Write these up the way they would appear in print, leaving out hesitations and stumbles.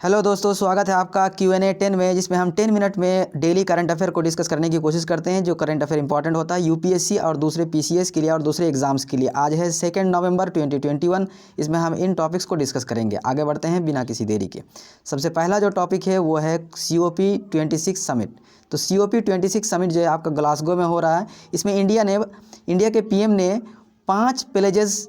Hello दोस्तों, स्वागत है आपका Q&A 10 में, जिसमें हम 10 मिनट में डेली करंट अफेयर को डिस्कस करने की कोशिश करते हैं। जो करंट अफेयर इंपॉर्टेंट होता है यूपीएससी और दूसरे पीसीएस के लिए और दूसरे एग्जाम्स के लिए। आज है 2 नवंबर 2021। इसमें हम इन टॉपिक्स को डिस्कस करेंगे। आगे बढ़ते हैं बिना किसी देरी के। सबसे पहला जो टॉपिक है वो है COP26 समिट। तो COP26 समिट जो है आपका ग्लासगो में हो रहा है। इसमें इंडिया के PM ने 5 प्लेजेस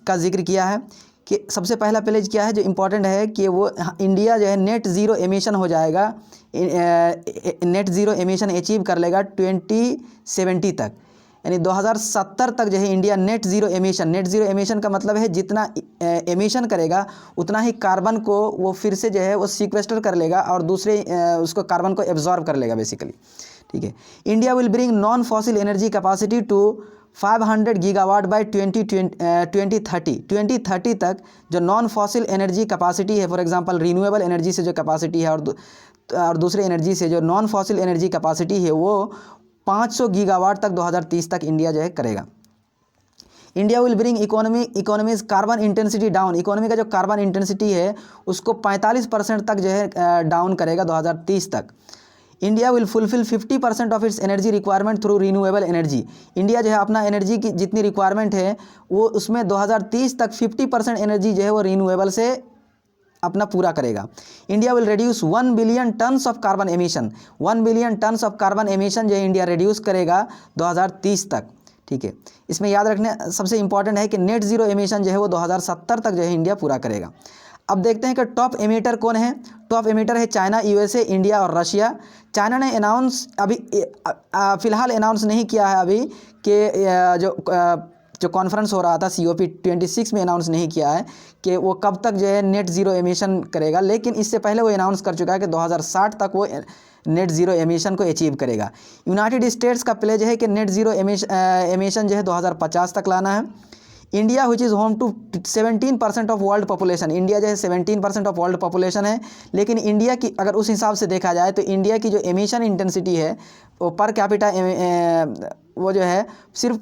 का जिक्र किया है कि सबसे पहला प्लेज क्या है जो इम्पोर्टेंट है कि वो इंडिया जो है नेट ज़ीरो एमिशन हो जाएगा, नेट ज़ीरो एमिशन अचीव कर लेगा 2070 तक, यानी 2070 तक जो है इंडिया नेट ज़ीरो एमिशन का मतलब है जितना एमिशन करेगा उतना ही कार्बन को वो फिर से जो है वो सीक्वेस्टर कर लेगा और दूसरे उसको कार्बन को एब्जॉर्ब कर लेगा बेसिकली। ठीक है। India will bring non fossil energy capacity to 500 gigawatt by 2030 तक। जो नॉन फॉसिल एनर्जी कैपेसिटी है, फॉर एग्जांपल रिन्यूएबल एनर्जी से जो कैपेसिटी है और दूसरे एनर्जी से जो नॉन फॉसिल एनर्जी कैपेसिटी है वो 500 गीगावाट तक 2030 तक इंडिया जो है करेगा। India will bring economies carbon intensity down. Economy का जो कार्बन इंटेंसिटी है उसको 45% तक जो है डाउन करेगा 2030 तक। India will fulfil 50% of its energy requirement through renewable energy. India जो है अपना एनर्जी की जितनी रिक्वायरमेंट है वो उसमें 2030 तक 50% एनर्जी जो है वो रिन्यूएबल से अपना पूरा करेगा। India will reduce 1 billion tons of carbon emission. 1 billion tons of carbon emission जो है इंडिया रिड्यूस करेगा 2030 तक। ठीक है। इसमें याद रखने सबसे इंपॉर्टेंट है कि नेट ज़ीरो एमिशन जो है वो 2070 तक जो है इंडिया पूरा करेगा। अब देखते हैं कि टॉप एमिटर कौन है। टॉप एमिटर है चाइना, USA, इंडिया और रशिया। चाइना ने अनाउंस अभी फ़िलहाल अनाउंस नहीं किया है अभी कि जो कॉन्फ्रेंस हो रहा था COP26 में अनाउंस नहीं किया है कि वो कब तक जो है नेट ज़ीरो एमिशन करेगा, लेकिन इससे पहले वो अनाउंस कर चुका है कि 2060 तक वो नेट ज़ीरो एमिशन को अचीव करेगा। यूनाइटेड स्टेट्स का प्लेज है कि नेट ज़ीरो एमिशन जो है 2050 तक लाना है। India which is home to 17% of world population. India जो है 17% ऑफ वर्ल्ड पॉपुलेशन है, लेकिन इंडिया की अगर उस हिसाब से देखा जाए तो इंडिया की जो एमिशन इंटेंसिटी है वो पर कैपिटा वो जो है सिर्फ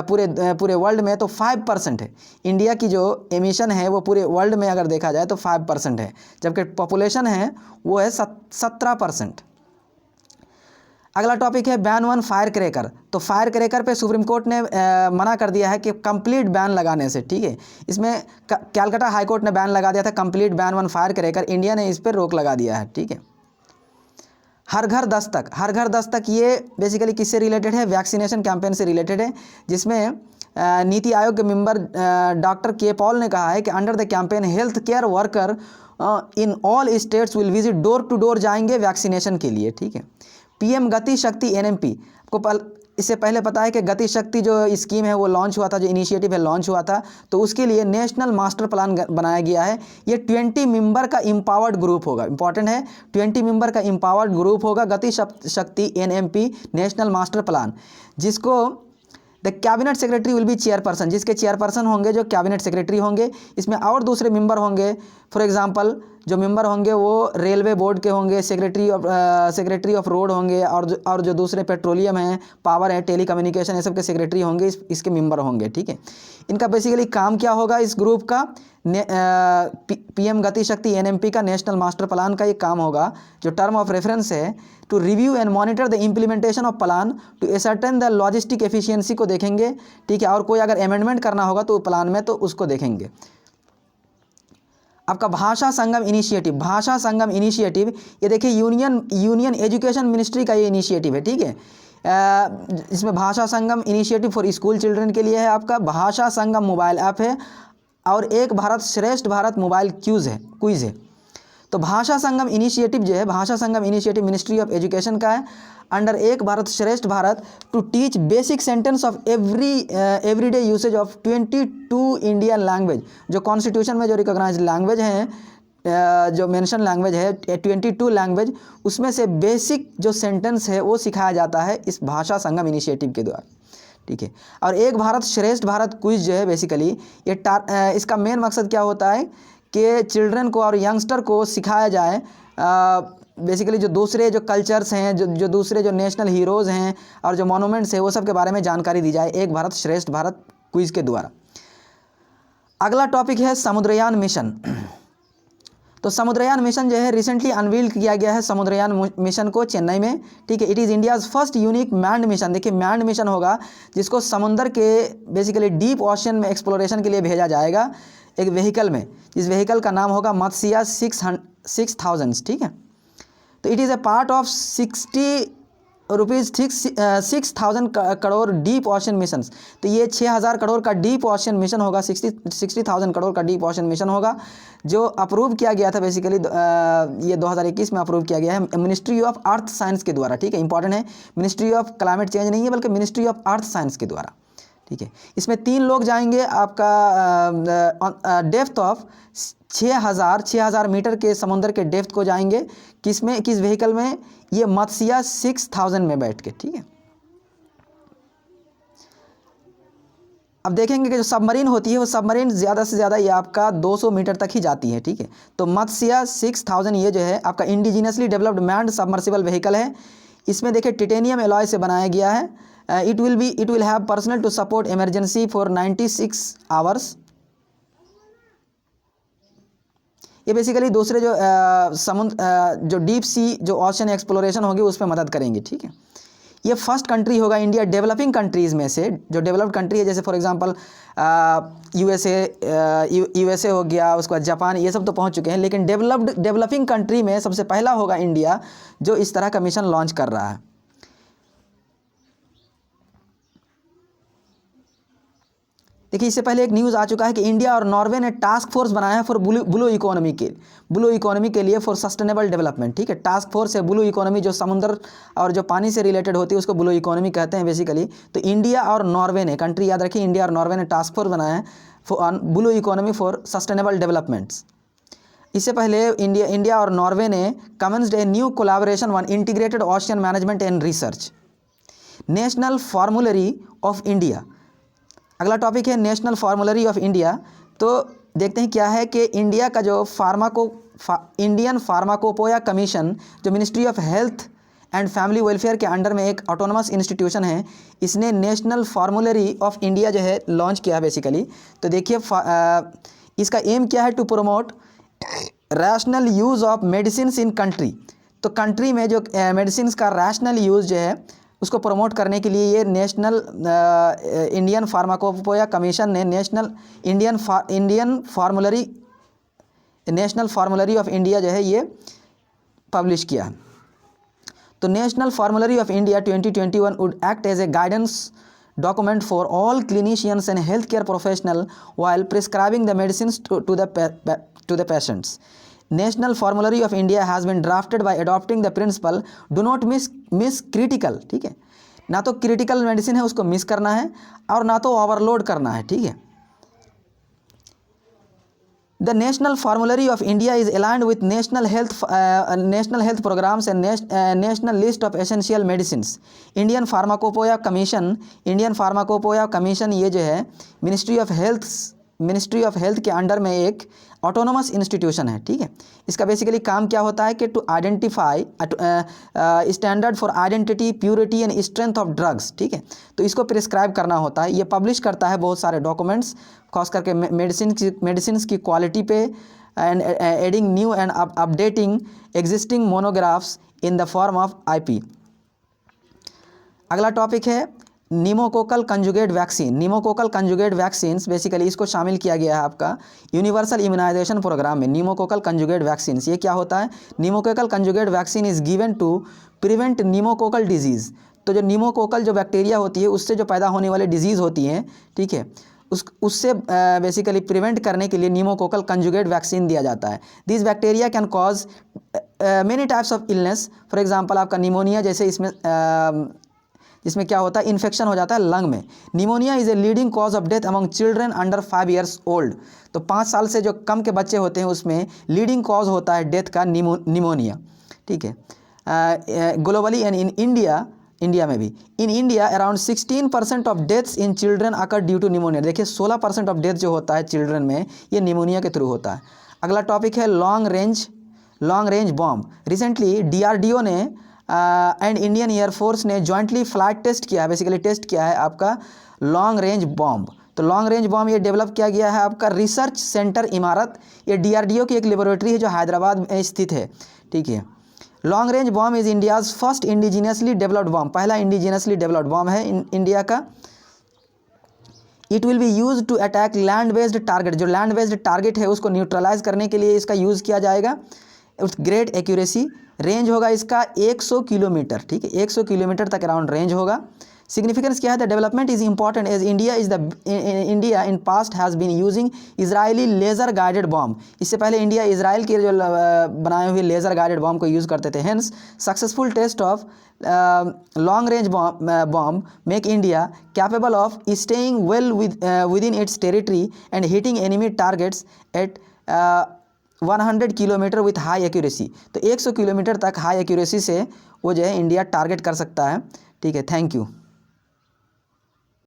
पूरे वर्ल्ड में तो 5% है। इंडिया की जो एमिशन है वो पूरे वर्ल्ड में अगर देखा जाए तो 5% है, जबकि पॉपुलेशन है वो है 17%। अगला टॉपिक है बैन वन फायर क्रैकर। तो फायर क्रैकर पे सुप्रीम कोर्ट ने मना कर दिया है कि कंप्लीट बैन लगाने से। ठीक है। इसमें कलकत्ता हाई कोर्ट ने बैन लगा दिया था complete ban one fire cracker. India ने इस पर रोक लगा दिया है। ठीक है। हर घर दस्तक ये बेसिकली किससे रिलेटेड है? वैक्सीनेशन कैंपेन से रिलेटेड है, जिसमें नीति आयोग के मेंबर डॉक्टर के पॉल ने कहा है कि under the campaign health care worker in all states will visit door to door जाएंगे वैक्सीनेशन के लिए। ठीक है। PM गति शक्ति NMP आपको इससे पहले पता है कि गति शक्ति जो स्कीम है वो लॉन्च हुआ था, जो इनिशिएटिव है लॉन्च हुआ था, तो उसके लिए नेशनल मास्टर प्लान बनाया गया है। ये 20 मेंबर का एम्पावर्ड ग्रुप होगा। इंपॉर्टेंट है, 20 मेंबर का एम्पावर्ड ग्रुप होगा गति शक्ति NMP नेशनल मास्टर प्लान, जिसको the cabinet secretary will be chairperson, जिसके चेयरपर्सन होंगे जो कैबिनेट सेक्रेटरी होंगे। इसमें और दूसरे मेंबर होंगे, फॉर एग्जांपल जो मेंबर होंगे वो रेलवे बोर्ड के होंगे, सेक्रेटरी ऑफ रोड होंगे, और जो दूसरे पेट्रोलियम हैं, पावर है, टेलीकम्युनिकेशन, ये सब के सेक्रेटरी होंगे, इसके मेंबर होंगे। ठीक है। इनका बेसिकली काम क्या होगा इस ग्रुप का? PM गति शक्ति NMP का नेशनल मास्टर प्लान का ये काम होगा। जो टर्म ऑफ रेफरेंस है to review and monitor the implementation of plan to ascertain the logistic efficiency को देखेंगे। ठीक है। और कोई अगर अमेंडमेंट करना होगा तो प्लान में तो उसको देखेंगे। आपका भाषा संगम इनिशिएटिव ये देखिए यूनियन एजुकेशन मिनिस्ट्री का ये इनिशिएटिव है। ठीक है। इसमें भाषा Sangam initiative for school children के लिए है। आपका भाषा संगम मोबाइल ऐप है और एक भारत श्रेष्ठ भारत मोबाइल क्विज़ है। तो भाषा संगम इनिशिएटिव जो है, Bhasha Sangam initiative ministry of education का है, under Ek Bharat Shreshtha Bharat to teach basic sentence of everyday usage of 22 Indian language. जो कॉन्स्टिट्यूशन में जो रिकॉग्नाइज्ड लैंग्वेज हैं, जो मेंशन लैंग्वेज है 22 लैंग्वेज, उसमें से बेसिक जो सेंटेंस है वो सिखाया जाता है इस भाषा संगम इनिशिएटिव के द्वारा। ठीक है। और एक भारत श्रेष्ठ भारत क्विज जो है बेसिकली ये इसका मेन मकसद क्या होता है कि चिल्ड्रन को और यंगस्टर को सिखाया जाए बेसिकली जो दूसरे जो कल्चर्स हैं, जो दूसरे जो नेशनल हीरोज़ हैं और जो मॉन्यूमेंट्स हैं वो सब के बारे में जानकारी दी जाए एक भारत श्रेष्ठ भारत क्विज के द्वारा। अगला टॉपिक है समुद्रयान मिशन। तो समुद्रयान मिशन जो है रिसेंटली अनवील किया गया है समुद्रयान मिशन को चेन्नई में, ठीक है। It is India's first unique manned mission. देखिए मैंड मिशन होगा जिसको समुद्र के बेसिकली डीप ओशन में एक्सप्लोरेशन के लिए भेजा जाएगा एक व्हीकल में। इस व्हीकल का नाम होगा मत्स्या 6000, ठीक है। तो it is a part of 6,000 crore deep ocean missions. तो ये 6,000 करोड़ का डीप ओशन मिशन होगा, 60,000 करोड़ का डीप ओशन मिशन होगा, जो अप्रूव किया गया था बेसिकली ये 2021 में अप्रूव किया गया है मिनिस्ट्री ऑफ अर्थ साइंस के द्वारा, ठीक है। इंपॉर्टेंट है, मिनिस्ट्री ऑफ क्लाइमेट चेंज नहीं है बल्कि मिनिस्ट्री ऑफ अर्थ साइंस के द्वारा, ठीक है। इसमें 3 लोग जाएंगे, आपका डेप्थ ऑफ 6,000 मीटर के समुद्र के डेप्थ को जाएंगे, किस व्हीकल में, ये मत्स्या 6000 में बैठ के, ठीक है। अब देखेंगे कि जो सबमरीन होती है वो सबमरीन ज़्यादा से ज़्यादा ये आपका 200 मीटर तक ही जाती है, ठीक है। तो मत्स्या 6000 ये जो है आपका indigenously developed manned submersible vehicle है। इसमें देखिए टिटेनियम एलॉय से बनाया गया है। It will have personal to support emergency for 96 hours. ये बेसिकली दूसरे जो जो डीप सी जो ओशन एक्सप्लोरेशन होगी उसमें मदद करेंगे, ठीक है। ये फर्स्ट कंट्री होगा इंडिया डेवलपिंग कंट्रीज़ में से, जो डेवलप्ड कंट्री है, जैसे फॉर एग्जांपल यूएसए हो गया, उसके बाद जापान, ये सब तो पहुंच चुके हैं, लेकिन डेवलपिंग कंट्री में सबसे पहला होगा इंडिया जो इस तरह का मिशन लॉन्च कर रहा है। देखिए इससे पहले एक न्यूज़ आ चुका है कि इंडिया और नॉर्वे ने टास्क फोर्स बनाया है फॉर ब्लू इकोनॉमी के लिए फॉर सस्टेनेबल डेवलपमेंट, ठीक है। टास्क फोर्स है ब्लू इकोनॉमी, जो समुद्र और जो पानी से रिलेटेड होती है उसको ब्लू इकोनॉमी कहते हैं बेसिकली। तो इंडिया और नॉर्वे ने, कंट्री याद रखिए, इंडिया और नॉर्वे ने टास्क फोर्स बनाया है for blue economy for sustainable developments. इससे पहले इंडिया और नॉर्वे ने commenced a new collaboration on integrated ocean management and research. National formulary of India, अगला टॉपिक है नेशनल फार्मूलरी ऑफ इंडिया। तो देखते हैं क्या है कि इंडिया का जो इंडियन फार्माकोपोया कमीशन, जो ministry of health and family welfare के अंडर में एक ऑटोनमस इंस्टीट्यूशन है, इसने नेशनल फार्मूलरी ऑफ इंडिया जो है लॉन्च किया है बेसिकली। तो देखिए इसका एम क्या है, to promote rational use of medicine in country. तो कंट्री में जो मेडिसिन का रैशनल यूज़ जो है उसको प्रमोट करने के लिए ये नेशनल इंडियन फार्माकोपोया कमीशन ने नेशनल फार्मूलरी ऑफ इंडिया जो है ये पब्लिश किया। तो national formulary of India 2021 would act as a guidance document for all clinicians and healthcare professional while prescribing the medicines to the patients. National Formulary of India has been drafted by adopting the principle do not miss critical, ठीक है। ना तो critical medicine है उसको miss करना है और ना तो ओवरलोड करना है, ठीक है। The National Formulary of India is aligned with national health programs and national list of essential medicines. Indian Pharmacopoeia Commission ये जो है मिनिस्ट्री ऑफ हेल्थ के अंडर में एक ऑटोनोमस इंस्टीट्यूशन है, ठीक है। इसका बेसिकली काम क्या होता है कि to identify standard for identity, purity and strength of drugs, ठीक है। तो इसको प्रिस्क्राइब करना होता है। ये पब्लिश करता है बहुत सारे डॉक्यूमेंट्स, खास करके मेडिसिन की क्वालिटी पे, and adding new and updating existing monographs in the form of IP। अगला टॉपिक है निमोकोकल कंजुगेट वैक्सीन्स। बेसिकली इसको शामिल किया गया है आपका यूनिवर्सल इम्यूनाइजेशन प्रोग्राम में। निमोकोकल कंजुगेट वैक्सीन्स ये क्या होता है, pneumococcal conjugate vaccine is given to prevent pneumococcal disease. तो जो निमोकोकल जो बैक्टीरिया होती है उससे जो पैदा होने वाले डिजीज़ होती हैं, ठीक है, उससे बेसिकली प्रिवेंट करने के लिए निमोकोकल कंजुगेट वैक्सीन दिया जाता है। This bacteria can cause many types of illness, for example आपका निमोनिया जैसे इसमें क्या होता है, इन्फेक्शन हो जाता है लंग में। Pneumonia is a leading cause of death among children under 5 years old. तो 5 साल से जो कम के बच्चे होते हैं उसमें लीडिंग कॉज होता है डेथ का निमोनिया, ठीक है। ग्लोबली एंड इन इंडिया में भी, in India around 16% of deaths in children occur due to pneumonia. देखिए 16% ऑफ डेथ जो होता है चिल्ड्रन में ये निमोनिया के थ्रू होता है। अगला टॉपिक है long range bomb. Recently DRDO ने एंड इंडियन एयरफोर्स ने जॉइंटली फ्लाइट टेस्ट किया है, बेसिकली टेस्ट किया है आपका लॉन्ग रेंज बॉम्ब। तो लॉन्ग रेंज बॉम्ब ये डेवलप किया गया है आपका रिसर्च सेंटर इमारत, ये DRDO की एक लेबोरेटरी है जो हैदराबाद में स्थित है, ठीक है। Long range bomb is India's first indigenously developed bomb, पहला इंडिजीनियसली डेवलप्ड बॉम्ब है इंडिया का। It will be use to attack land based target, जो लैंड बेस्ड टारगेट है उसको न्यूट्रलाइज करने के लिए इसका यूज़ किया जाएगा। उस ग्रेट एक्यूरेसी, रेंज होगा इसका 100 किलोमीटर, ठीक है, 100 किलोमीटर तक अराउंड रेंज होगा। सिग्निफिकेंस क्या है? The development is important as India in past has been using Israeli laser guided bomb, इससे पहले इंडिया इजराइल के जो बनाए हुए लेज़र गाइडेड बॉम्ब को यूज़ करते थे। Hence successful test of long range bomb make India capable of staying well with in its territory and hitting enemy targets at 100 kilometre with high accuracy. तो 100 kilometre तक high accuracy से वो जो है India target कर सकता है, ठीक है। Thank you.